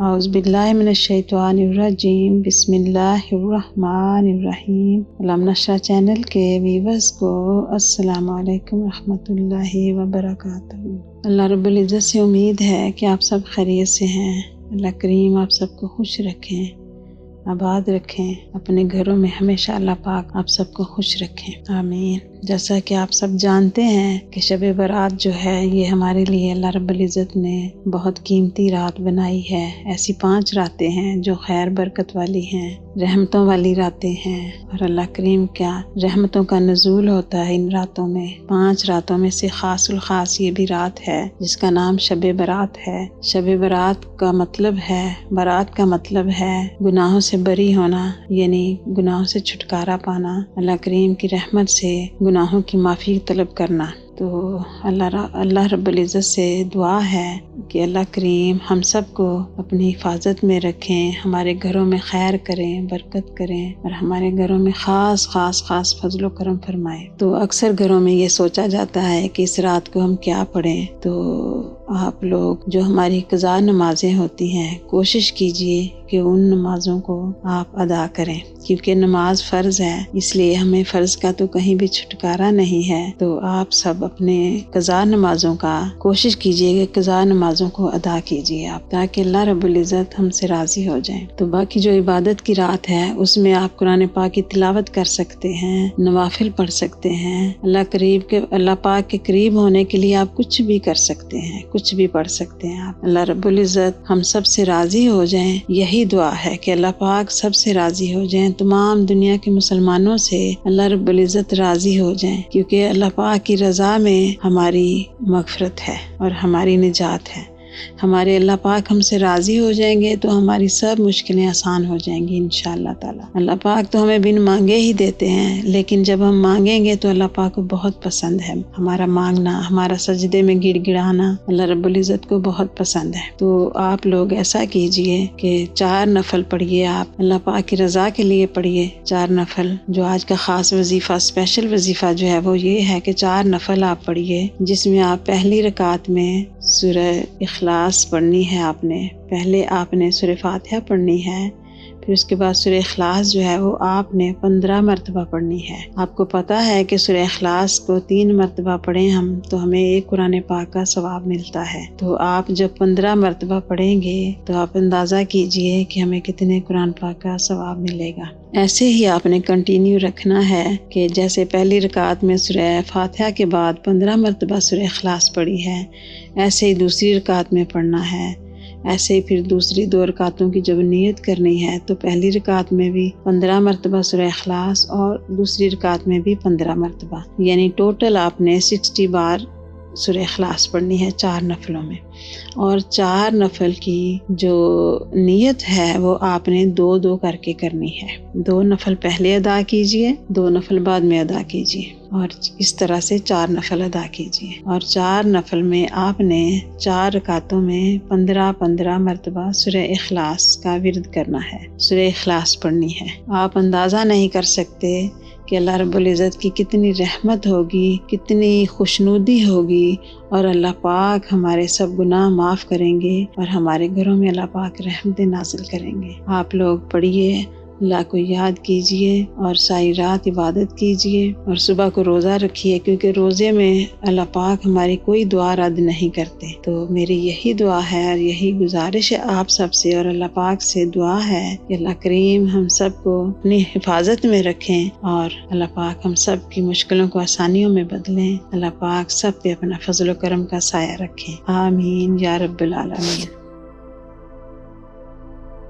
اعوذ باللہ من الشیطان الرجیم، بسم اللہ الرحمن الرحیم۔ علم نشرہ چینل کے ویورز کو السلام علیکم رحمۃ اللہ وبرکاتہ۔ اللہ رب العزت سے امید ہے کہ آپ سب خیریت سے ہیں۔ اللہ کریم آپ سب کو خوش رکھیں، آباد رکھیں، اپنے گھروں میں ہمیشہ اللہ پاک آپ سب کو خوش رکھیں، آمین۔ جیسا کہ آپ سب جانتے ہیں کہ شب برات جو ہے یہ ہمارے لیے اللہ رب العزت نے بہت قیمتی رات بنائی ہے۔ ایسی 5 راتیں ہیں جو خیر برکت والی ہیں، رحمتوں والی راتیں ہیں، اور اللہ کریم کیا رحمتوں کا نزول ہوتا ہے ان راتوں میں۔ 5 راتوں میں سے خاص الخاص یہ بھی رات ہے جس کا نام شب برات ہے۔ شب برات کا مطلب ہے، برات کا مطلب ہے گناہوں سے بری ہونا، یعنی گناہوں سے چھٹکارا پانا، اللہ کریم کی رحمت سے گناہوں کی معافی طلب کرنا۔ تو اللہ رب العزت سے دعا ہے کہ اللہ کریم ہم سب کو اپنی حفاظت میں رکھیں، ہمارے گھروں میں خیر کریں، برکت کریں، اور ہمارے گھروں میں خاص فضل و کرم فرمائے۔ تو اکثر گھروں میں یہ سوچا جاتا ہے کہ اس رات کو ہم کیا پڑھیں، تو آپ لوگ جو ہماری قضا نمازیں ہوتی ہیں کوشش کیجئے کہ ان نمازوں کو آپ ادا کریں، کیونکہ نماز فرض ہے، اس لیے ہمیں فرض کا تو کہیں بھی چھٹکارا نہیں ہے۔ تو آپ سب اپنے قضا نمازوں کا کوشش کیجئے کہ قضا نمازوں کو ادا کیجئے آپ، تاکہ اللہ رب العزت ہم سے راضی ہو جائیں۔ تو باقی جو عبادت کی رات ہے اس میں آپ قرآن پاک کی تلاوت کر سکتے ہیں، نوافل پڑھ سکتے ہیں، اللہ پاک کے قریب ہونے کے لیے آپ کچھ بھی کر سکتے ہیں، کچھ بھی پڑھ سکتے ہیں آپ۔ اللہ رب العزت ہم سب سے راضی ہو جائیں، یہی دعا ہے کہ اللہ پاک سب سے راضی ہو جائیں، تمام دنیا کے مسلمانوں سے اللہ رب العزت راضی ہو جائیں، کیونکہ اللہ پاک کی رضا میں ہماری مغفرت ہے اور ہماری نجات ہے۔ ہمارے اللہ پاک ہم سے راضی ہو جائیں گے تو ہماری سب مشکلیں آسان ہو جائیں گی انشاءاللہ تعالی۔ اللہ پاک تو ہمیں بن مانگے ہی دیتے ہیں، لیکن جب ہم مانگیں گے تو اللہ پاک کو بہت پسند ہے ہمارا مانگنا، ہمارا سجدے میں گڑ گڑانا اللہ رب العزت کو بہت پسند ہے۔ تو آپ لوگ ایسا کیجئے کہ 4 نفل پڑھیے، آپ اللہ پاک کی رضا کے لیے پڑھیے 4 نفل۔ جو آج کا خاص وظیفہ، اسپیشل وظیفہ جو ہے وہ یہ ہے کہ 4 نفل آپ پڑھیے، جس میں آپ پہلی رکعت میں سورہ اخلاص پڑھنی ہے۔ پہلے آپ نے سورہ فاتحہ پڑھنی ہے، پھر اس کے بعد سورہ اخلاص جو ہے وہ آپ نے 15 مرتبہ پڑھنی ہے۔ آپ کو پتہ ہے کہ سورہ اخلاص کو 3 مرتبہ پڑھیں ہم تو ہمیں 1 قرآن پاک کا ثواب ملتا ہے۔ تو آپ جب 15 مرتبہ پڑھیں گے تو آپ اندازہ کیجئے کہ ہمیں کتنے قرآن پاک کا ثواب ملے گا۔ ایسے ہی آپ نے کنٹینیو رکھنا ہے کہ جیسے پہلی رکعت میں سورہ فاتحہ کے بعد 15 مرتبہ سورہ اخلاص پڑھی ہے، ایسے ہی دوسری رکعت میں پڑھنا ہے۔ ایسے ہی پھر دوسری 2 رکعتوں کی جب نیت کرنی ہے تو پہلی رکعت میں بھی 15 مرتبہ سورہ اخلاص اور دوسری رکعت میں بھی 15 مرتبہ، یعنی ٹوٹل آپ نے 60 بار سورہ اخلاص پڑھنی ہے 4 نفلوں میں۔ اور 4 نفل کی جو نیت ہے وہ آپ نے 2 کر کے کرنی ہے۔ 2 نفل پہلے ادا کیجئے، 2 نفل بعد میں ادا کیجئے، اور اس طرح سے 4 نفل ادا کیجئے۔ اور 4 نفل میں آپ نے 4 رکعتوں میں 15 مرتبہ سورہ اخلاص کا ورد کرنا ہے، سورہ اخلاص پڑھنی ہے۔ آپ اندازہ نہیں کر سکتے کہ اللہ رب العزت کی کتنی رحمت ہوگی، کتنی خوشنودی ہوگی، اور اللہ پاک ہمارے سب گناہ معاف کریں گے اور ہمارے گھروں میں اللہ پاک رحمتیں نازل کریں گے۔ آپ لوگ پڑھیے، اللہ کو یاد کیجئے اور ساری رات عبادت کیجئے، اور صبح کو روزہ رکھیے، کیونکہ روزے میں اللہ پاک ہماری کوئی دعا رد نہیں کرتے۔ تو میری یہی دعا ہے اور یہی گزارش ہے آپ سب سے، اور اللہ پاک سے دعا ہے کہ اللہ کریم ہم سب کو اپنی حفاظت میں رکھیں، اور اللہ پاک ہم سب کی مشکلوں کو آسانیوں میں بدلیں۔ اللہ پاک سب پہ اپنا فضل و کرم کا سایہ رکھیں، آمین یا رب العالمین۔